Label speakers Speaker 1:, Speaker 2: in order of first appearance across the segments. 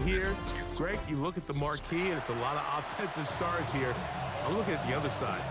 Speaker 1: here, Greg, you look at the marquee, and it's a lot of offensive stars here. I'm looking at the other side.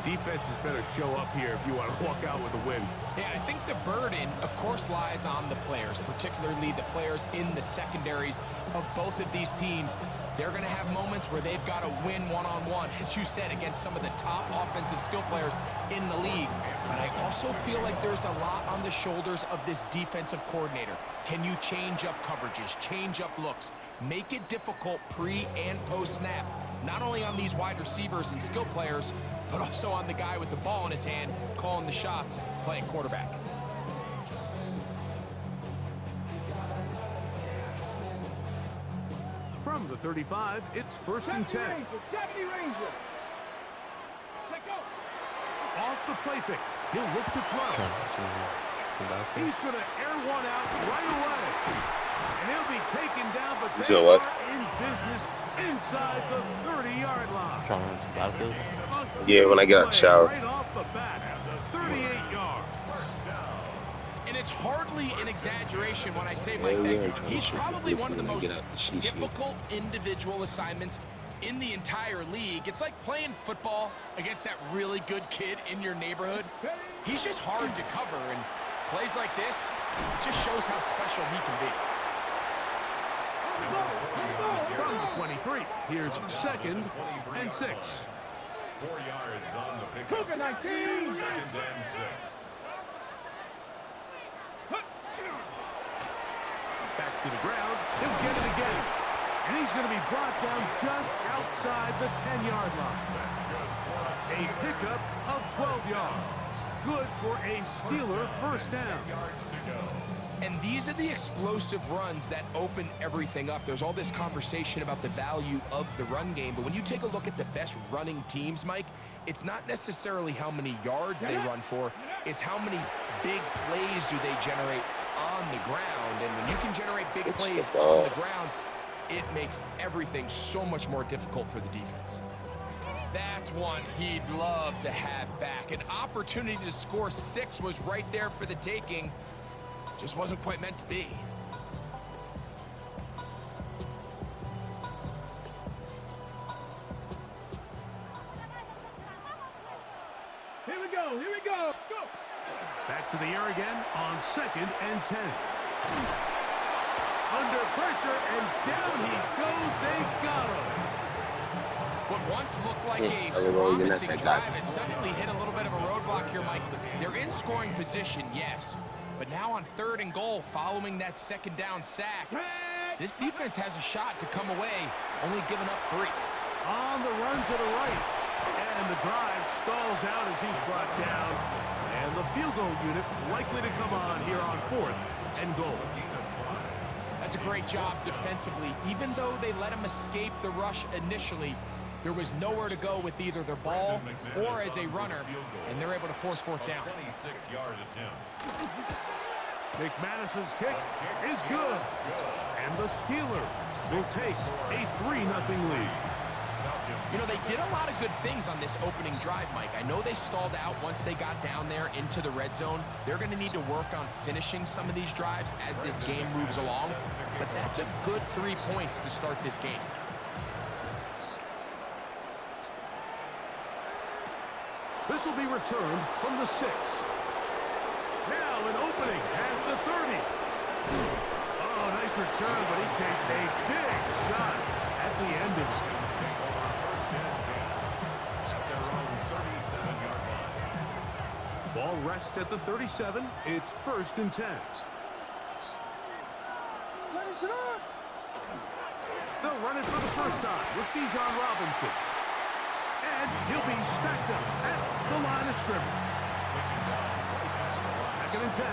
Speaker 1: Defenses better show up here if you want to walk out with a win.
Speaker 2: Yeah, I think the burden, of course, lies on the players, particularly the players in the secondaries of both of these teams. They're going to have moments where they've got to win one-on-one, as you said, against some of the top offensive skill players in the league. But I also feel like there's a lot on the shoulders of this defensive coordinator. Can you change up coverages, change up looks, make it difficult pre- and post-snap, not only on these wide receivers and skill players, but also on the guy with the ball in his hand, calling the shots, playing quarterback.
Speaker 1: From the 35, it's 1st and 10.
Speaker 3: Deputy Ranger. Let go.
Speaker 1: Off the play fake. He'll look to throw. He's going to air one out right away. And he'll be taken down, but they are in business inside the 30-yard line.
Speaker 4: Trying to run some battlefield?
Speaker 5: Yeah, when I get out the shower.
Speaker 1: Right off the bat, 38 yards.
Speaker 2: And it's hardly an exaggeration when I say, Mike, that he's probably one of the most difficult individual assignments in the entire league. It's like playing football against that really good kid in your neighborhood. He's just hard to cover, and plays like this, it just shows how special he can be.
Speaker 1: From the 23, here's 2nd and 6.
Speaker 6: 4 yards on the pickup.
Speaker 3: 2nd and 6.
Speaker 1: Back to the ground. He'll get it again. And he's going to be brought down just outside the 10-yard line. A pickup of 12 yards. Good for a Steeler first down.
Speaker 2: And these are the explosive runs that open everything up. There's all this conversation about the value of the run game, but when you take a look at the best running teams, Mike, it's not necessarily how many yards they run for, it's how many big plays do they generate on the ground. And when you can generate big plays on the ground, it makes everything so much more difficult for the defense. That's one he'd love to have back. An opportunity to score 6 was right there for the taking. Just wasn't quite meant to be.
Speaker 3: Here we go. Here we go. Go.
Speaker 1: Back to the air again on 2nd and 10. Under pressure, and down he goes. They got him.
Speaker 2: What once looked like a promising drive has suddenly hit a little bit of a roadblock here, Mike. They're in scoring position, yes. But now on 3rd and goal, following that 2nd down sack, this defense has a shot to come away, only giving up 3.
Speaker 1: On the run to the right. And the drive stalls out as he's brought down. And the field goal unit likely to come on here on 4th and goal.
Speaker 2: That's a great job defensively. Even though they let him escape the rush initially, there was nowhere to go with either their ball or as a runner, and they're able to force 4th down.
Speaker 6: 26-yard attempt.
Speaker 1: McManus's kick is good. And the Steelers will take a 3-0 lead.
Speaker 2: You know, they did a lot of good things on this opening drive, Mike. I know they stalled out once they got down there into the red zone. They're going to need to work on finishing some of these drives as this game moves along. But that's a good 3 points to start this game.
Speaker 1: This will be returned from the 6. Now an opening as the 30. Oh, nice return, but he takes a big shot at the end of it. Ball rests at the 37. It's 1st and 10. They'll run it for the first time with Bijan Robinson. And he'll be stacked up at the line of scrimmage. 2nd and 10.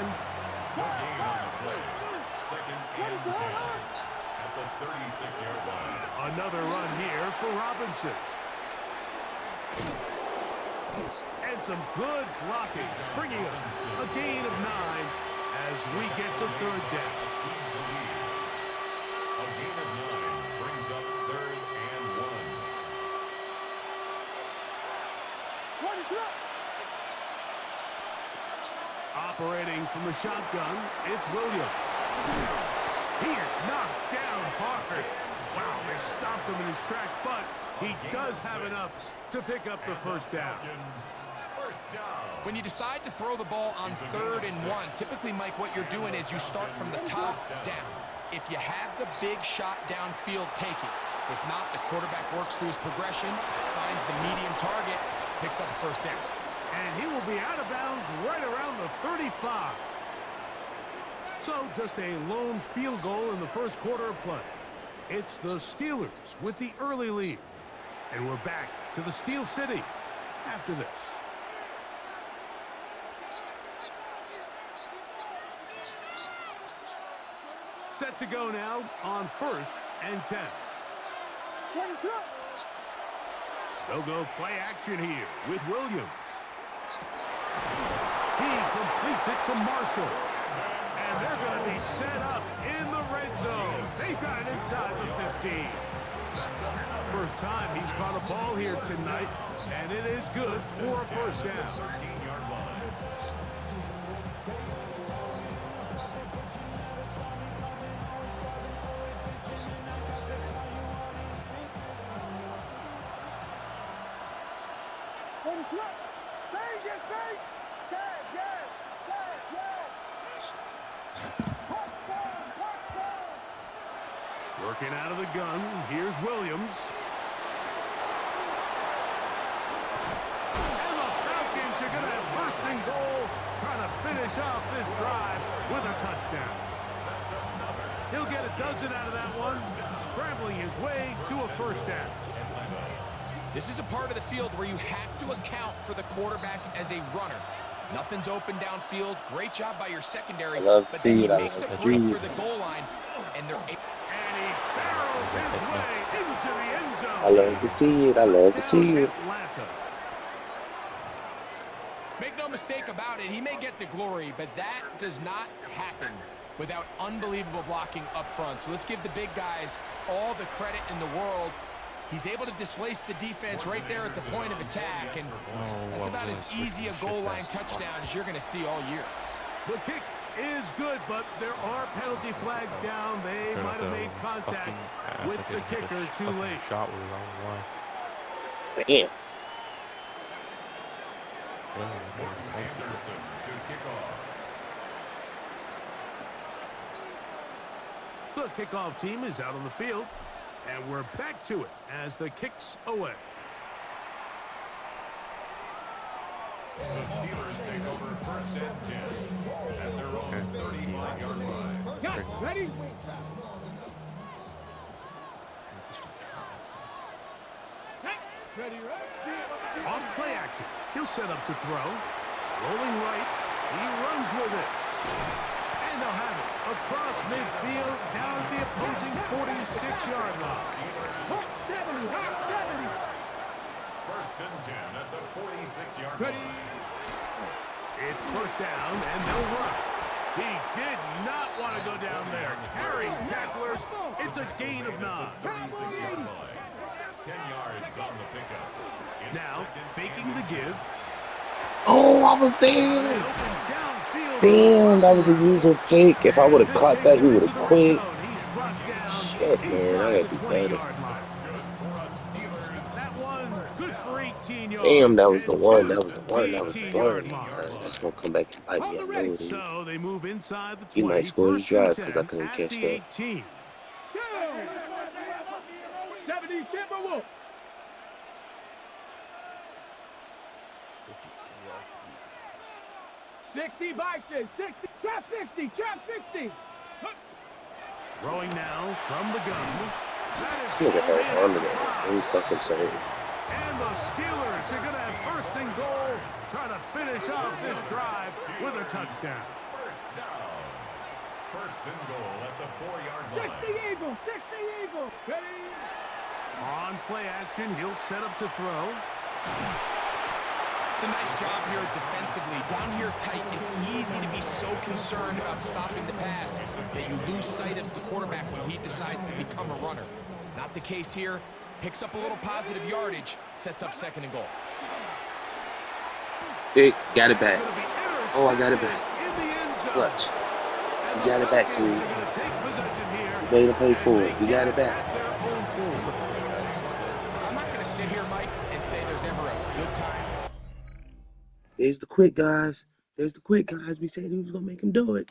Speaker 6: At the 36-yard line.
Speaker 1: Another run here for Robinson. And some good blocking, springing up a gain of 9 as we get to 3rd down.
Speaker 6: A gain of 9 brings up 3rd and 1.
Speaker 3: What is up?
Speaker 1: Operating from the shotgun, it's Williams. He is knocked down hard. stopped him in his tracks, but he does have enough to pick up the first down.
Speaker 6: First down.
Speaker 2: When you decide to throw the ball on 3rd and 1, typically, Mike, what you're doing is you start from the top down. If you have the big shot downfield, take it. If not, the quarterback works through his progression, finds the medium target, picks up the first down.
Speaker 1: And he will be out of bounds right around the 35. So just a lone field goal in the first quarter of play. It's the Steelers with the early lead. And we're back to the Steel City after this. Set to go now on 1st and 10. They'll go play action here with Williams. He completes it to Marshall. And they're going to be set up in the red zone. They've got it inside the 15. First time he's caught a ball here tonight, and it is good for a first down.
Speaker 6: 13-yard line.
Speaker 1: Working out of the gun, here's Williams. And the Falcons are going to have first and goal, trying to finish off this drive with a touchdown. He'll get a dozen out of that one, scrambling his way to a first down.
Speaker 2: This is a part of the field where you have to account for the quarterback as a runner. Nothing's open downfield. Great job by your secondary.
Speaker 5: I love to
Speaker 2: but
Speaker 5: see
Speaker 2: then he
Speaker 5: it. I
Speaker 2: makes
Speaker 5: love
Speaker 2: a
Speaker 5: to
Speaker 2: break
Speaker 5: see
Speaker 2: for
Speaker 5: it.
Speaker 2: the goal line, and they're able.
Speaker 1: And he barrels his way into the end zone.
Speaker 5: I love to see it. I love to see it.
Speaker 1: Atlanta.
Speaker 2: Make no mistake about it, he may get the glory, but that does not happen without unbelievable blocking up front. So let's give the big guys all the credit in the world. He's able to displace the defense right there at the point of attack, and that's about as easy a goal line touchdown as you're going to see all year.
Speaker 1: The kick is good, but there are penalty flags down. They might have made contact with the kicker too late.
Speaker 4: Shot was on the line.
Speaker 5: Damn.
Speaker 6: Anderson to kick off.
Speaker 1: The kickoff team is out on the field, and we're back to it as the kick's away.
Speaker 6: The Steelers take over first and 10 at their own 35-yard line.
Speaker 3: Got it. Ready? Ready, right?
Speaker 1: Off play action. He'll set up to throw. Rolling right. He runs with it. And they'll have it across midfield down at the opposing 46-yard line.
Speaker 3: 70, 70.
Speaker 6: First and 10 at the 46-yard
Speaker 3: Ready?
Speaker 6: line.
Speaker 1: It's first down, and they'll run. He did not want to go down there. Carrying tacklers. It's a gain of 9.
Speaker 6: 36-yard line. 10 yards on the pickup. It's
Speaker 1: Now,
Speaker 6: second
Speaker 1: faking
Speaker 6: and
Speaker 1: the give.
Speaker 5: Oh, I was there.
Speaker 1: Open downfield.
Speaker 5: Damn, that was a user pick. If I would have caught that, he would have quit.
Speaker 1: He's brought down
Speaker 5: Shit, man, I
Speaker 1: inside
Speaker 5: gotta
Speaker 1: the
Speaker 5: do better.
Speaker 1: 20-yard line.
Speaker 6: good for us Steelers.
Speaker 1: That one, good for 18 yards.
Speaker 5: Damn, that was the
Speaker 1: And
Speaker 5: one.
Speaker 1: two
Speaker 5: That was the one. That was the
Speaker 1: 18-yard
Speaker 5: one.
Speaker 1: line.
Speaker 5: That's gonna come back and bite me. I know it is.
Speaker 1: So they move inside the 20.
Speaker 5: He might score his
Speaker 1: First and
Speaker 5: drive because I
Speaker 1: 10
Speaker 5: couldn't
Speaker 1: at
Speaker 5: catch
Speaker 1: the
Speaker 5: that.
Speaker 1: 18.
Speaker 3: Go. 70 Timberwolves. 60 Bison. 60. Trap 60. Trap 60.
Speaker 1: Throwing now from the gun. That is
Speaker 5: This nigga
Speaker 1: pulled
Speaker 5: had
Speaker 1: in
Speaker 5: arm
Speaker 1: at the
Speaker 5: in it.
Speaker 1: 5.
Speaker 5: He fucking saying.
Speaker 1: And the Steelers are going to have first and goal, trying to finish off this drive with a touchdown.
Speaker 6: First down. First and goal at the 4-yard line.
Speaker 3: 60 Eagles. 60 Eagles. Ready?
Speaker 1: On play action, he'll set up to throw.
Speaker 2: It's a nice job here defensively. Down here tight, it's easy to be so concerned about stopping the pass that you lose sight of the quarterback when he decides to become a runner. Not the case here. Picks up a little positive yardage, sets up second and goal.
Speaker 5: Big, got it back.
Speaker 1: Gonna be
Speaker 5: Oh, I got it back.
Speaker 1: intercepted in the end zone.
Speaker 5: Clutch. We got it back, team.
Speaker 1: They're gonna take possession here
Speaker 5: Made him pay for
Speaker 1: as
Speaker 5: it.
Speaker 1: they
Speaker 5: We got
Speaker 1: get
Speaker 5: it back.
Speaker 1: at their own 4.
Speaker 2: sit here, Mike, and say there's ever a good time.
Speaker 5: There's the quit, guys. There's the quit, guys. We said he was gonna make him do it.